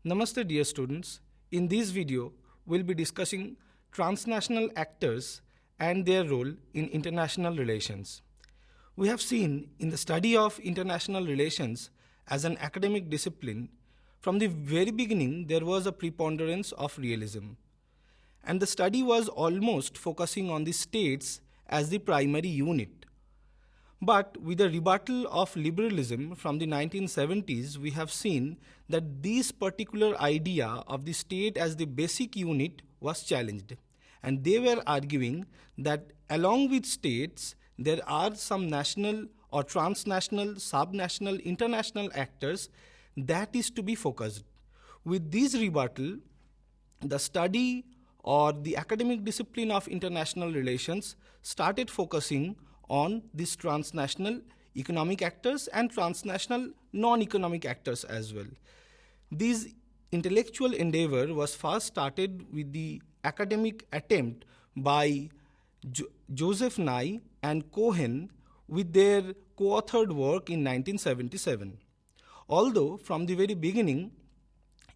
Namaste dear students. In this video, we'll be discussing transnational actors and their role in international relations. We have seen in the study of international relations as an academic discipline, from the very beginning there was a preponderance of realism. And the study was almost focusing on the states as the primary unit. But with the rebuttal of liberalism from the 1970s, we have seen that this particular idea of the state as the basic unit was challenged. And they were arguing that along with states, there are some national or transnational, subnational, international actors that is to be focused. With this rebuttal, the study or the academic discipline of international relations started focusing on these transnational economic actors and transnational non-economic actors as well. This intellectual endeavor was first started with the academic attempt by Joseph Nye and Cohen with their co-authored work in 1977. Although from the very beginning,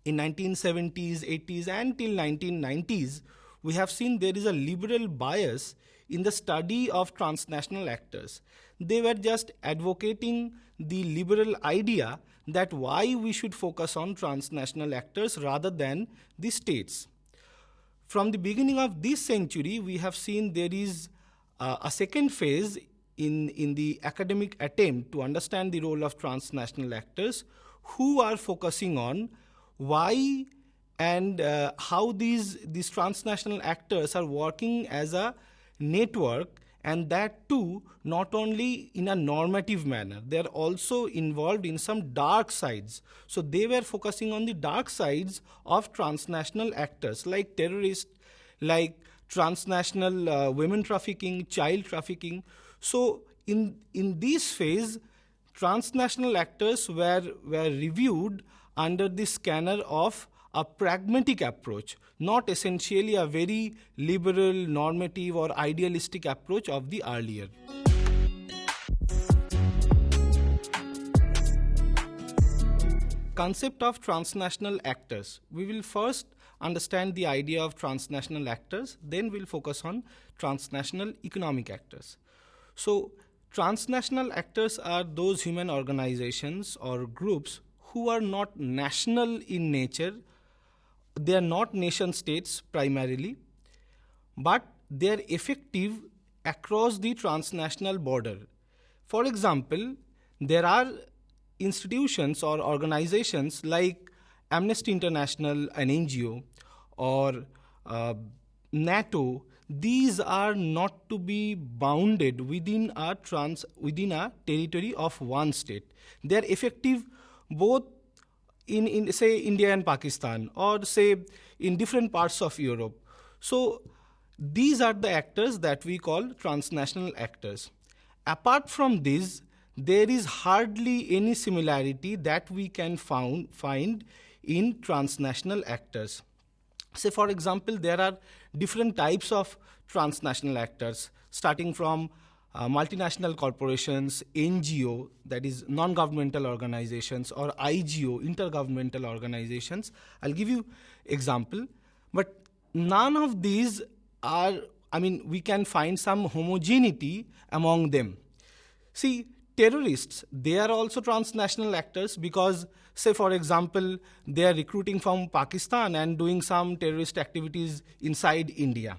in 1970s, 80s and till 1990s, we have seen there is a liberal bias in the study of transnational actors. They were just advocating the liberal idea that why we should focus on transnational actors rather than the states. From the beginning of this century, we have seen there is a second phase in the academic attempt to understand the role of transnational actors who are focusing on why and how these transnational actors are working as a network, and that too not only in a normative manner. They are also involved in some dark sides. So they were focusing on the dark sides of transnational actors like terrorists, like transnational women trafficking, child trafficking. So in this phase, transnational actors were reviewed under the scanner of a pragmatic approach, not essentially a very liberal, normative or idealistic approach of the earlier. Concept of transnational actors. We will first understand the idea of transnational actors, then we'll focus on transnational economic actors. So, transnational actors are those human organizations or groups who are not national in nature. They are not nation states primarily, but they are effective across the transnational border. For example, there are institutions or organizations like Amnesty International, an NGO, or NATO. These are not to be bounded within a territory of one state. They are effective both in say India and Pakistan, or say in different parts of Europe. So these are the actors that we call transnational actors. Apart from this, there is hardly any similarity that we can find in transnational actors. Say for example, there are different types of transnational actors, starting from multinational corporations, NGO, that is non-governmental organizations, or IGO, intergovernmental organizations. I'll give you example, but none of these are, we can find some homogeneity among them. See, terrorists, they are also transnational actors because, say for example, they are recruiting from Pakistan and doing some terrorist activities inside India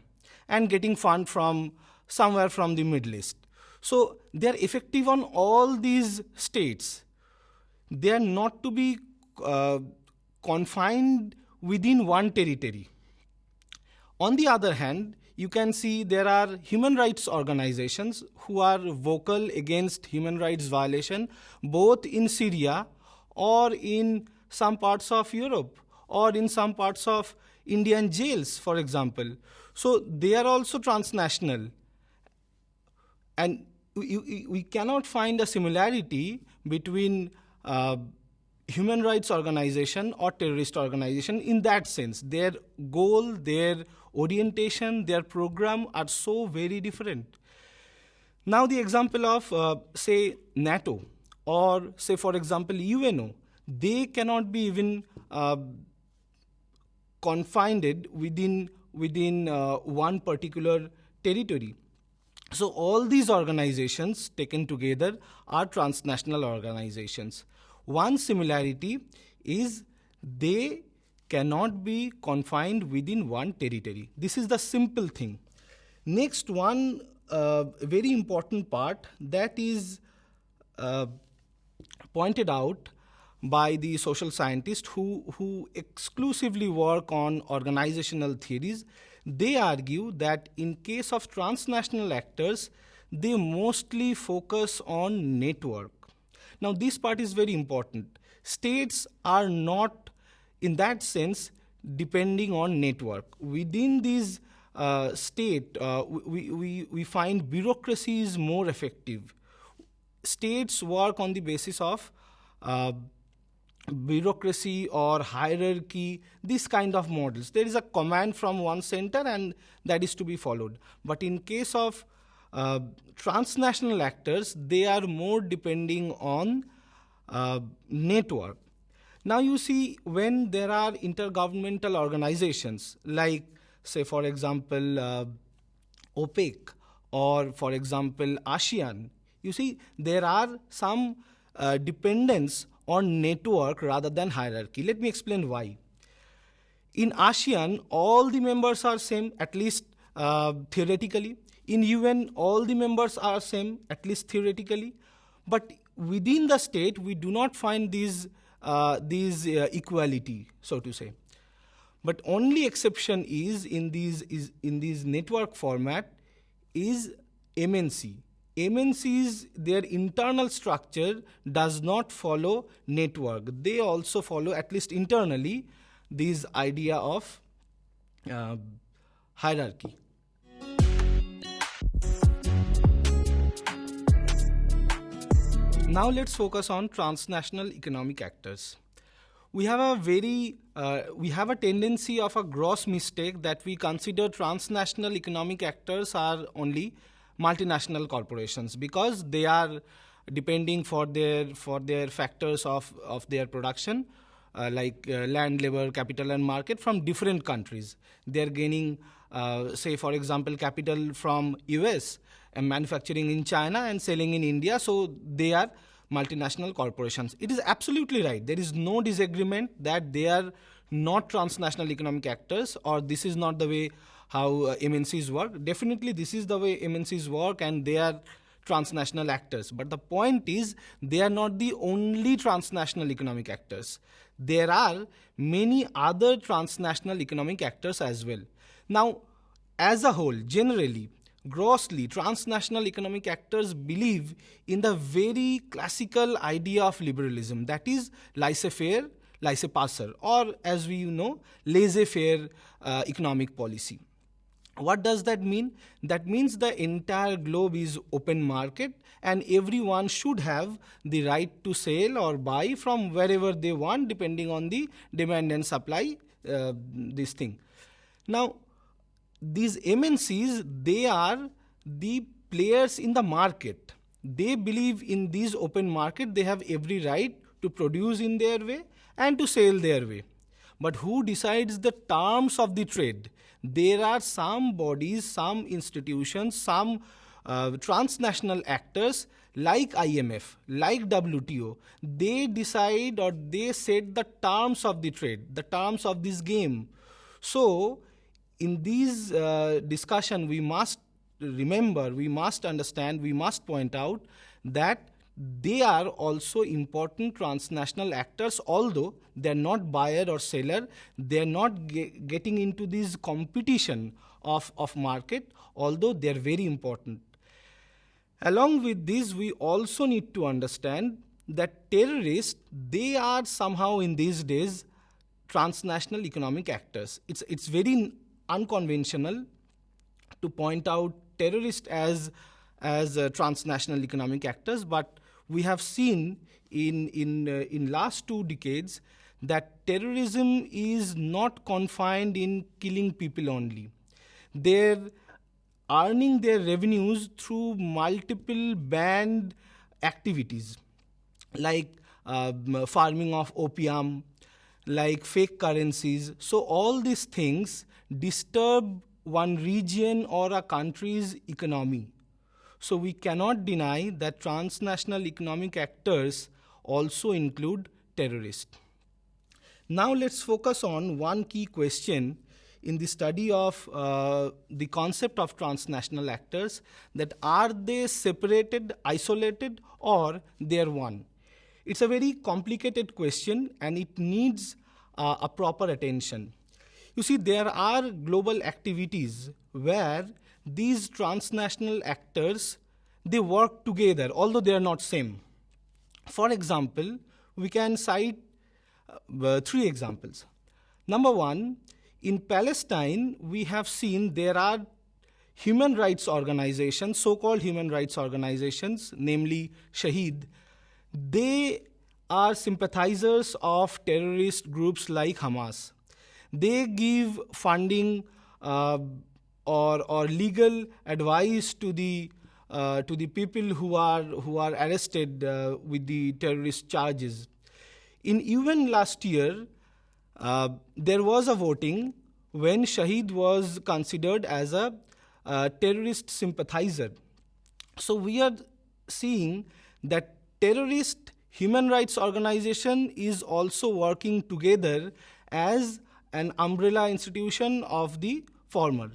and getting fund from somewhere from the Middle East. So they are effective on all these states. They are not to be confined within one territory. On the other hand, you can see there are human rights organizations who are vocal against human rights violation both in Syria or in some parts of Europe or in some parts of Indian jails, for example. So they are also transnational. And we cannot find a similarity between human rights organization or terrorist organization in that sense. Their goal, their orientation, their program are so very different. Now the example of say NATO or say for example UNO, they cannot be even confined within one particular territory. So all these organizations taken together are transnational organizations. One similarity is they cannot be confined within one territory. This is the simple thing. Next one very important part that is pointed out by the social scientists who exclusively work on organizational theories. They argue that in case of transnational actors, they mostly focus on network. Now, this part is very important. States are not, in that sense, depending on network. Within these state, we find bureaucracy is more effective. States work on the basis of bureaucracy or hierarchy, this kind of models. There is a command from one center and that is to be followed. But in case of transnational actors, they are more depending on network. Now you see, when there are intergovernmental organizations like, say for example, OPEC or for example ASEAN, you see there are some dependence on network rather than hierarchy. Let me explain why. In ASEAN, all the members are same, at least theoretically. In UN, all the members are same, at least theoretically. But within the state, we do not find these equality, so to say. But only exception is in these network format is MNC. MNCs, their internal structure does not follow network. They also follow, at least internally, this idea of hierarchy. Now let's focus on transnational economic actors. We have a tendency of a gross mistake that we consider transnational economic actors are only multinational corporations because they are depending for their factors of their production, like land, labor, capital and market from different countries. They are gaining, say for example, capital from US and manufacturing in China and selling in India, so they are multinational corporations. It is absolutely right. There is no disagreement that they are not transnational economic actors, or this is not the way how MNCs work. Definitely this is the way MNCs work and they are transnational actors. But the point is, they are not the only transnational economic actors. There are many other transnational economic actors as well. Now, as a whole, generally, grossly, transnational economic actors believe in the very classical idea of liberalism, that is laissez-faire, laissez-passer, or as we know, laissez-faire economic policy. What does that mean? That means the entire globe is open market and everyone should have the right to sell or buy from wherever they want depending on the demand and supply, this thing. Now, these MNCs, they are the players in the market. They believe in this open market. They have every right to produce in their way and to sell their way. But who decides the terms of the trade? There are some bodies, some institutions, some transnational actors like IMF, like WTO. They decide or they set the terms of the trade, the terms of this game. So, in these discussion, we must remember, we must understand, we must point out that they are also important transnational actors, although they are not buyer or seller, they are not getting into this competition of market, although they are very important. Along with this, we also need to understand that terrorists, they are somehow in these days transnational economic actors. It's very unconventional to point out terrorists as transnational economic actors, but we have seen in last 2 decades that terrorism is not confined in killing people only. They're earning their revenues through multiple banned activities like farming of opium, like fake currencies. So all these things disturb one region or a country's economy. So we cannot deny that transnational economic actors also include terrorists. Now let's focus on one key question in the study of the concept of transnational actors, that are they separated, isolated, or they are one? It's a very complicated question and it needs a proper attention. You see, there are global activities where these transnational actors, they work together, although they are not same. For example, we can cite three examples. Number one, in Palestine, we have seen there are human rights organizations, so-called human rights organizations, namely Shaheed. They are sympathizers of terrorist groups like Hamas. They give funding or legal advice to the people who are arrested with the terrorist charges. In UN last year, there was a voting when Shaheed was considered as a terrorist sympathizer. So we are seeing that terrorist human rights organization is also working together as an umbrella institution of the former.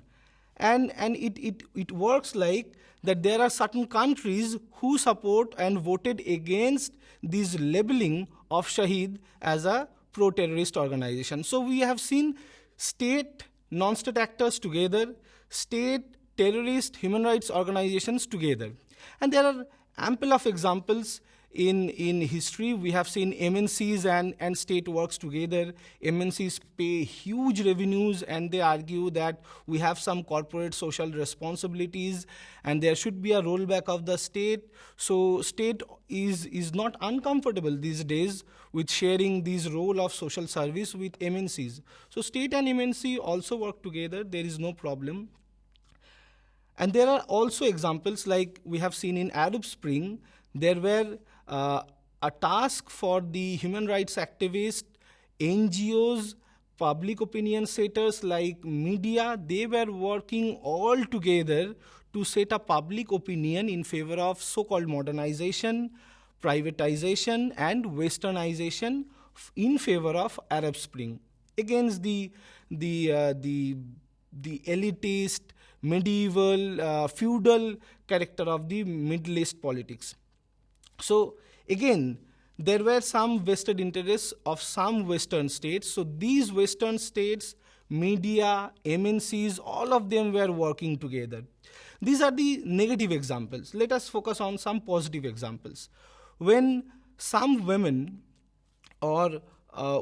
And it works like that there are certain countries who support and voted against this labeling of Shaheed as a pro-terrorist organization. So we have seen state, non-state actors together, state, terrorist, human rights organizations together. And there are ample of examples in history. We have seen MNCs and state works together. MNCs pay huge revenues and they argue that we have some corporate social responsibilities and there should be a rollback of the state. So state is not uncomfortable these days with sharing this role of social service with MNCs. So state and MNC also work together. There is no problem. And there are also examples like we have seen in Arab Spring. There were a task for the human rights activists, NGOs, public opinion setters like media. They were working all together to set a public opinion in favor of so-called modernization, privatization, and westernization in favor of Arab Spring against the elitist, medieval, feudal character of the Middle East politics. So again, there were some vested interests of some Western states. So these Western states, media, MNCs, all of them were working together. These are the negative examples. Let us focus on some positive examples. When some women or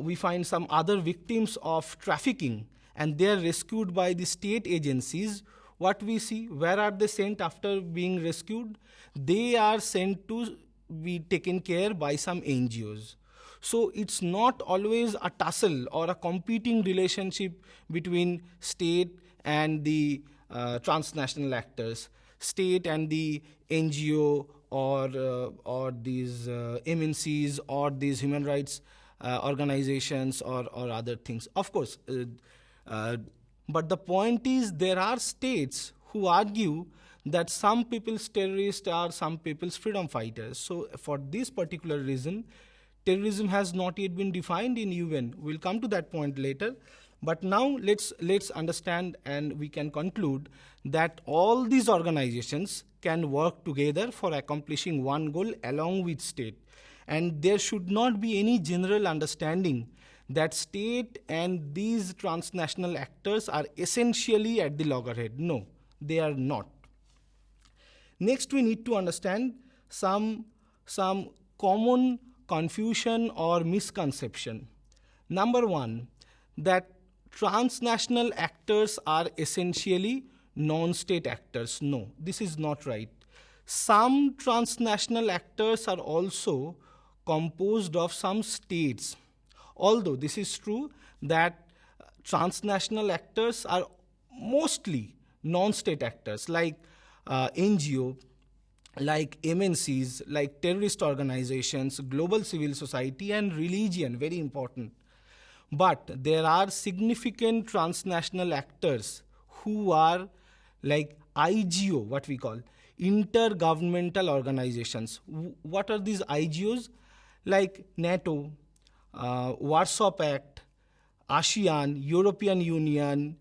we find some other victims of trafficking and they are rescued by the state agencies, what we see, where are they sent after being rescued? They are sent to be taken care by some NGOs. So it's not always a tussle or a competing relationship between state and the transnational actors, state and the NGO or these MNCs or these human rights organizations or other things. Of course, but the point is there are states who argue that some people's terrorists are some people's freedom fighters. So for this particular reason, terrorism has not yet been defined in UN. We'll come to that point later. But now let's understand and we can conclude that all these organizations can work together for accomplishing one goal along with state. And there should not be any general understanding that state and these transnational actors are essentially at the loggerhead. No, they are not. Next, we need to understand some common confusion or misconception. Number one, that transnational actors are essentially non-state actors. No, this is not right. Some transnational actors are also composed of some states. Although this is true that transnational actors are mostly non-state actors like NGO, like MNCs, like terrorist organizations, global civil society, and religion, very important. But there are significant transnational actors who are like IGO, what we call intergovernmental organizations. What are these IGOs? Like NATO, Warsaw Pact, ASEAN, European Union,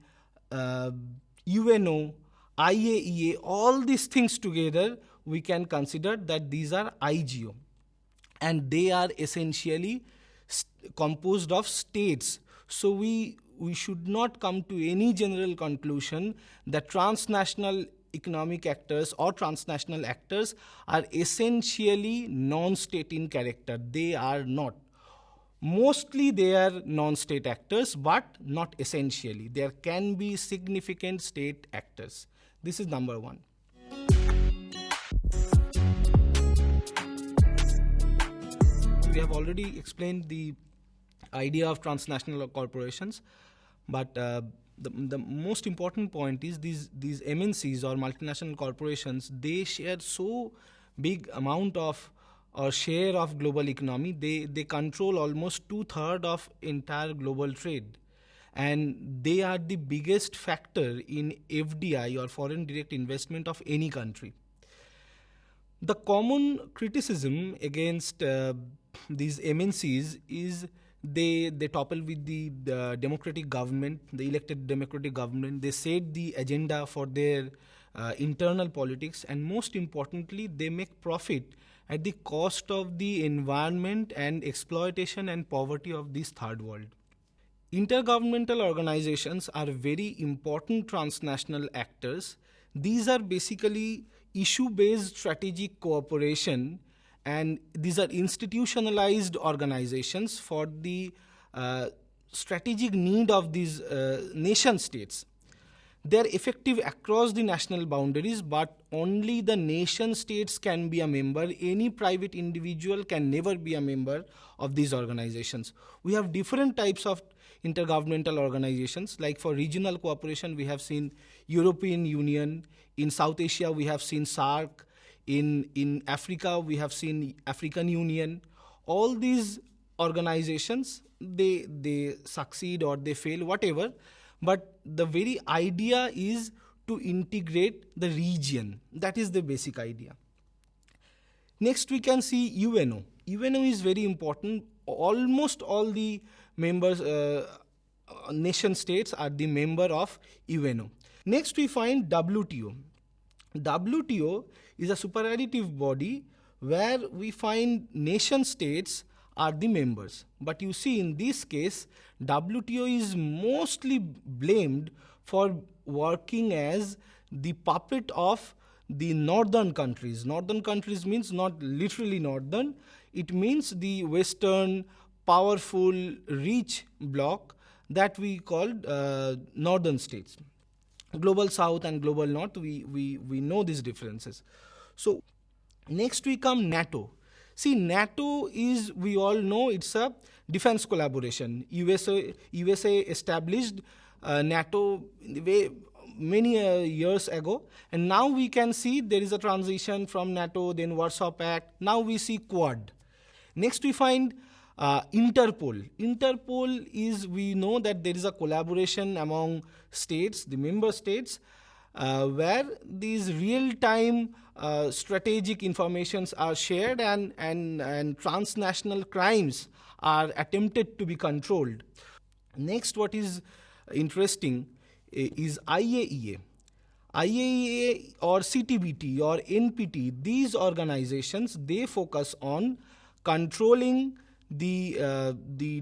UNO, IAEA, all these things together, we can consider that these are IGO. And they are essentially composed of states. So we should not come to any general conclusion that transnational economic actors or transnational actors are essentially non-state in character. They are not. Mostly they are non-state actors, but not essentially. There can be significant state actors. This is number one. We have already explained the idea of transnational corporations, but the most important point is these MNCs or multinational corporations, they share so big amount of or share of global economy. They control almost 2/3 of entire global trade, and they are the biggest factor in FDI or foreign direct investment of any country. The common criticism against these MNCs is they topple with the democratic government, the elected democratic government. They set the agenda for their internal politics, and most importantly, they make profit at the cost of the environment and exploitation and poverty of this third world. Intergovernmental organizations are very important transnational actors. These are basically issue-based strategic cooperation, and these are institutionalized organizations for the strategic need of these nation states. They are effective across the national boundaries, but only the nation states can be a member. Any private individual can never be a member of these organizations. We have different types of intergovernmental organizations. Like for regional cooperation, we have seen European Union. In South Asia, we have seen SAARC. In Africa, we have seen African Union. All these organizations, they succeed or they fail, whatever. But the very idea is to integrate the region. That is the basic idea. Next, we can see UNO. UNO is very important. Almost all the members, nation states are the member of UNO. Next, we find WTO. WTO is a superadditive body where we find nation states are the members. But you see, in this case, WTO is mostly blamed for working as the puppet of the northern countries. Northern countries means not literally northern. It means the western, powerful, rich bloc that we called northern states. Global South and Global North, we know these differences. So next we come NATO. See, NATO is, we all know, it's a defense collaboration. USA established NATO many years ago, and now we can see there is a transition from NATO, then Warsaw Pact. Now we see Quad. Next we find Interpol. Interpol is, we know that there is a collaboration among states, the member states, where these real-time strategic informations are shared, and transnational crimes are attempted to be controlled. Next, what is interesting is IAEA. IAEA or CTBT or NPT, these organizations, they focus on controlling the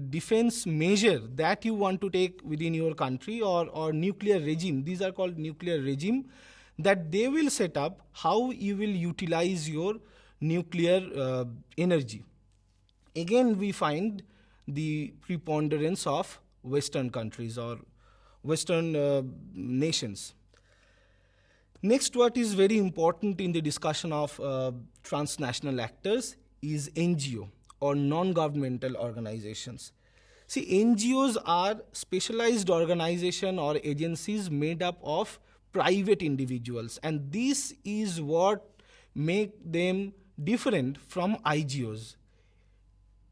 defense measure that you want to take within your country, or nuclear regime. These are called nuclear regime, that they will set up how you will utilize your nuclear energy. Again, we find the preponderance of Western countries or Western nations. Next, what is very important in the discussion of transnational actors is NGO or non-governmental organizations. See, NGOs are specialized organizations or agencies made up of private individuals, and this is what make them different from IGOs.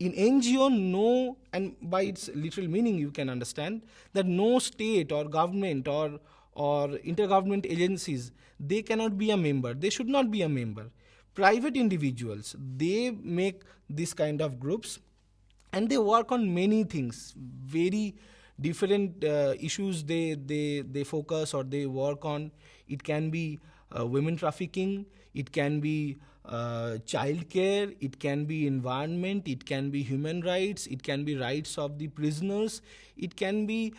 in NGO, no, and by its literal meaning, you can understand that no state or government or intergovernment agencies, they cannot be a member. They should not be a member. Private individuals, they make this kind of groups, and they work on many things, very different issues they focus or they work on. It can be women trafficking, it can be child care, it can be environment, it can be human rights, it can be rights of the prisoners, it can be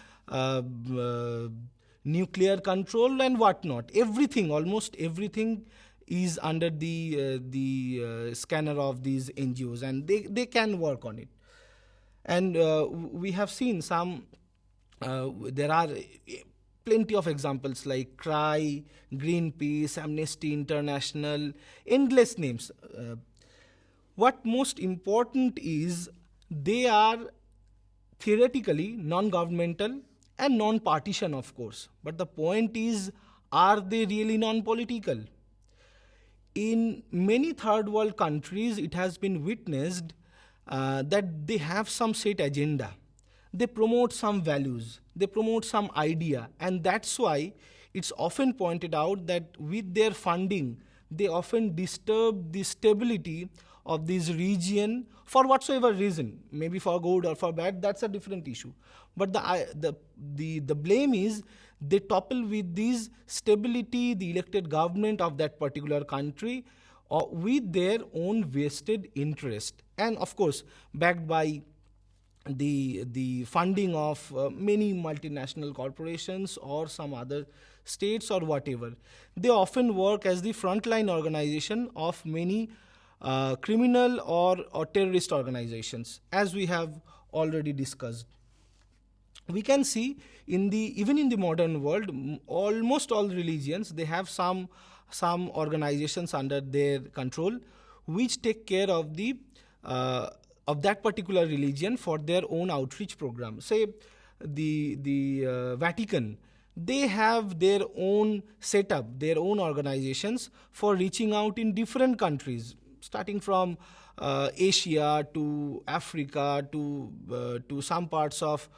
nuclear control and whatnot. Everything, almost everything is under the scanner of these NGOs, and they can work on it. And we have seen some, there are plenty of examples like CRY, Greenpeace, Amnesty International, endless names. What most important is they are theoretically non-governmental and non-partisan, of course. But the point is, are they really non-political? In many third world countries, it has been witnessed that they have some set agenda. They promote some values, they promote some idea, and that's why it's often pointed out that with their funding, they often disturb the stability of this region for whatsoever reason, maybe for good or for bad, that's a different issue. But the blame is they topple with this stability, the elected government of that particular country, with their own vested interest, and of course backed by the funding of many multinational corporations or some other states or whatever. They often work as the frontline organization of many criminal or terrorist organizations, as we have already discussed. We can see even in the modern world, almost all religions, they have some organizations under their control which take care of of that particular religion for their own outreach program. Say the Vatican, they have their own setup, their own organizations for reaching out in different countries, starting from Asia to Africa to some parts of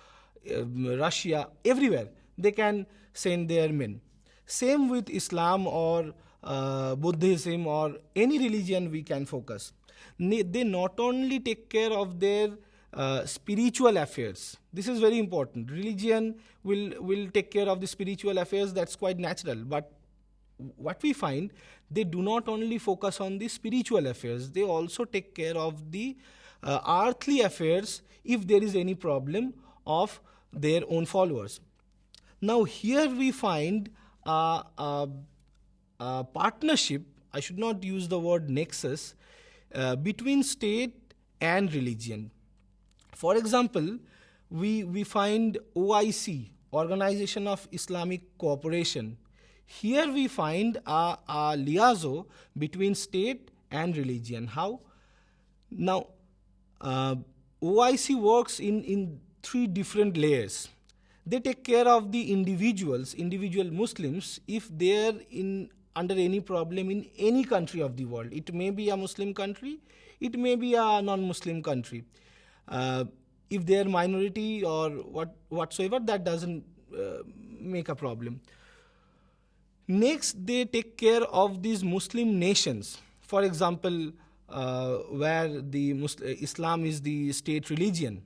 Russia, everywhere they can send their men. Same with Islam or Buddhism or any religion we can focus. They not only take care of their spiritual affairs. This is very important. Religion will take care of the spiritual affairs, that's quite natural. But what we find, they do not only focus on the spiritual affairs, they also take care of the earthly affairs if there is any problem of their own followers. Now here we find a partnership, I should not use the word nexus, between state and religion. For example, we find OIC, Organization of Islamic Cooperation. Here we find a liaison between state and religion. How? Now, OIC works in three different layers. They take care of the individual Muslims, if they are under any problem in any country of the world. It may be a Muslim country, it may be a non-Muslim country. If they are minority or whatsoever, that doesn't make a problem. Next, they take care of these Muslim nations. For example, where Islam is the state religion.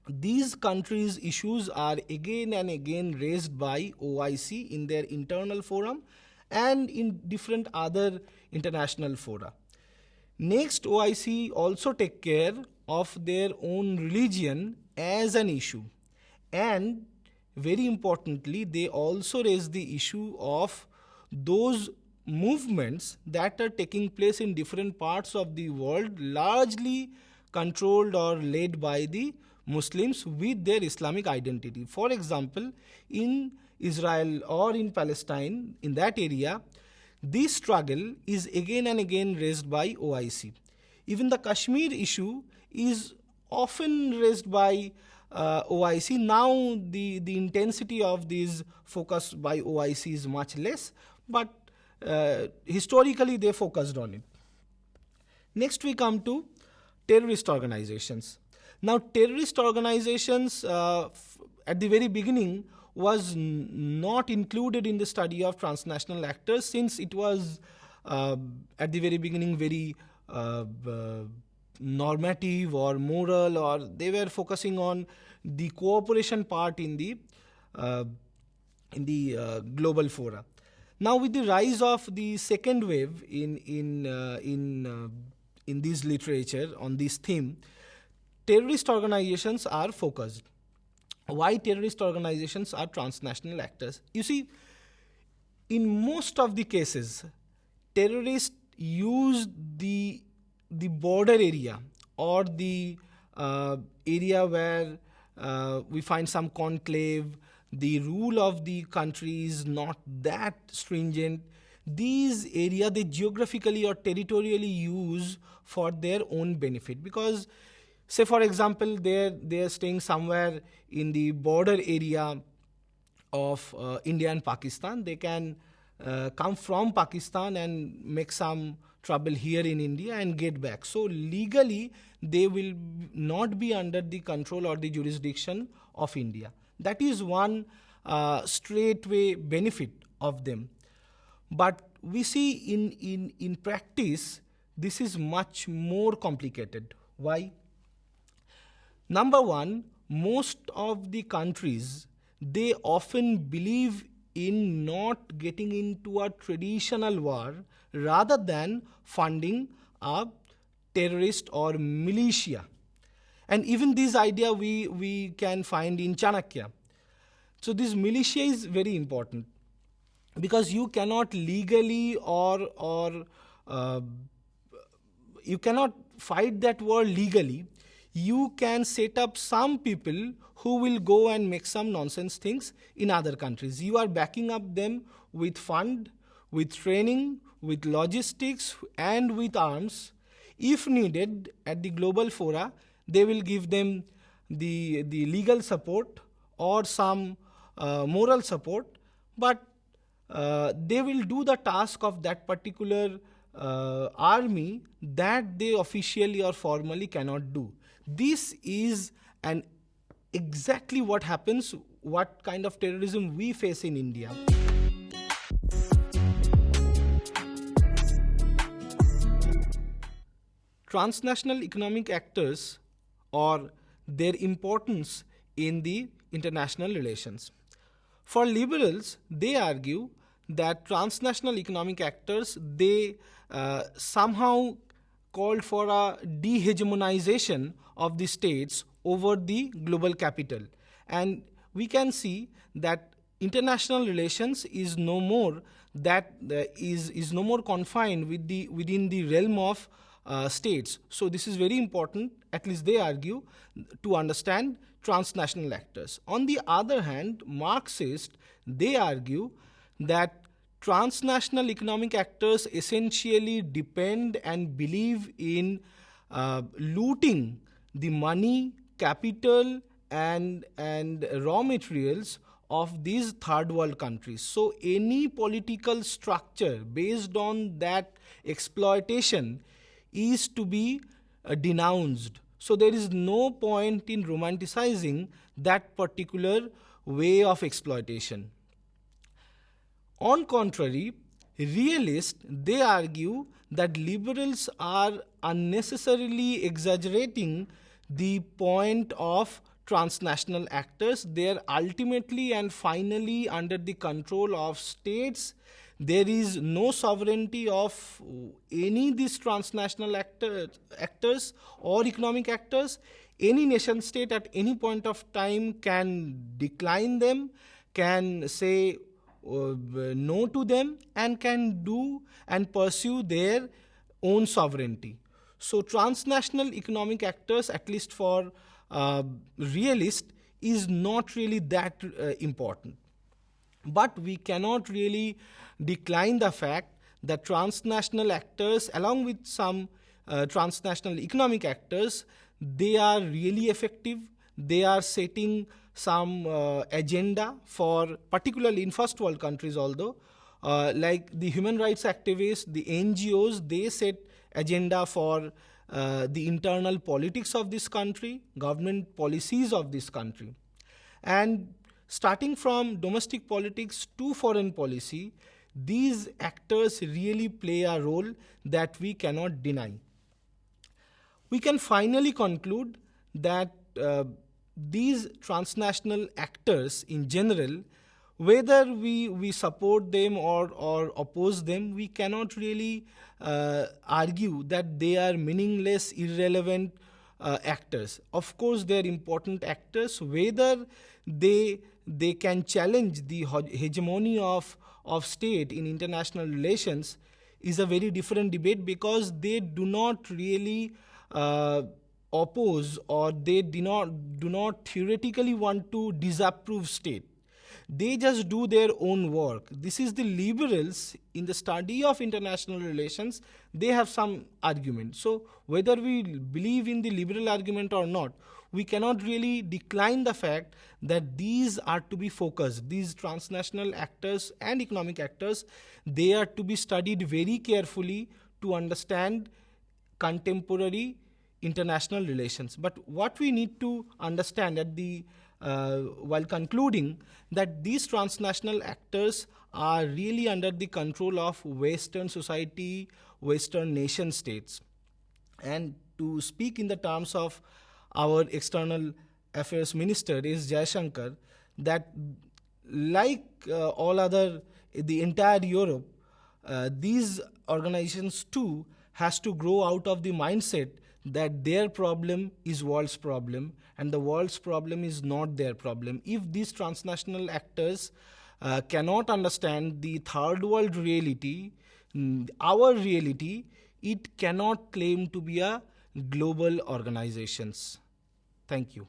These countries' issues are again and again raised by OIC in their internal forum and in different other international fora. Next, OIC also take care of their own religion as an issue. And very importantly, they also raise the issue of those movements that are taking place in different parts of the world, largely controlled or led by the Muslims with their Islamic identity. For example, in Israel or in Palestine, in that area, this struggle is again and again raised by OIC. Even the Kashmir issue is often raised by OIC. Now the intensity of this focus by OIC is much less, but historically they focused on it. Next we come to terrorist organizations. Now, terrorist organizations at the very beginning was not included in the study of transnational actors, since it was at the very beginning very normative or moral, or they were focusing on the cooperation part in the global fora. Now, with the rise of the second wave in this literature on this theme, terrorist organizations are focused. Why terrorist organizations are transnational actors? You see, in most of the cases, terrorists use the border area, or the area where we find some conclave, the rule of the country is not that stringent. These areas they geographically or territorially use for their own benefit, because say for example they're staying somewhere in the border area of India and Pakistan. They can come from Pakistan and make some trouble here in India and get back. So legally they will not be under the control or the jurisdiction of India. That is one straightway benefit of them. But we see in practice this is much more complicated. Why? Number one, most of the countries, they often believe in not getting into a traditional war rather than funding a terrorist or militia. And even this idea we can find in Chanakya. So this militia is very important, because you cannot legally or you cannot fight that war legally. You can set up some people who will go and make some nonsense things in other countries. You are backing up them with fund, with training, with logistics, and with arms. If needed at the global fora, they will give them the legal support or some moral support, but they will do the task of that particular army that they officially or formally cannot do. This is exactly what happens, what kind of terrorism we face in India. Transnational economic actors, or their importance in the international relations. For liberals, they argue that transnational economic actors, they somehow called for a dehegemonization of the states over the global capital. And we can see that international relations is no more confined within the realm of states. So this is very important, at least they argue, to understand transnational actors. On the other hand, Marxists, they argue that transnational economic actors essentially depend and believe in looting the money, capital, and raw materials of these third world countries. So any political structure based on that exploitation is to be denounced. So there is no point in romanticizing that particular way of exploitation. On contrary, realists, they argue that liberals are unnecessarily exaggerating the point of transnational actors. They are ultimately and finally under the control of states. There is no sovereignty of any of these transnational actors or economic actors. Any nation state at any point of time can decline them, can say no to them, and can do and pursue their own sovereignty. So transnational economic actors, at least for realists, is not really that important. But we cannot really decline the fact that transnational actors, along with some transnational economic actors, they are really effective. They are setting some agenda for, particularly in first world countries, although like the human rights activists, the NGOs, they set agenda for the internal politics of this country, government policies of this country. And starting from domestic politics to foreign policy, these actors really play a role that we cannot deny. We can finally conclude that these transnational actors in general, whether we support them or oppose them, we cannot really argue that they are meaningless, irrelevant actors. Of course, they are important actors. Whether they can challenge the hegemony of state in international relations is a very different debate, because they do not really oppose, or they do not theoretically want to disapprove state. They just do their own work. This is the liberals in the study of international relations. They have some argument. So whether we believe in the liberal argument or not, we cannot really decline the fact that these are to be focused. These transnational actors and economic actors, they are to be studied very carefully to understand contemporary international relations. But what we need to understand at the while concluding, that these transnational actors are really under the control of Western society, Western nation states. And to speak in the terms of our external affairs minister is Jaishankar, that like all other, the entire Europe, these organizations too has to grow out of the mindset that their problem is world's problem and the world's problem is not their problem. If these transnational actors cannot understand the third world reality, our reality, it cannot claim to be a global organizations. Thank you.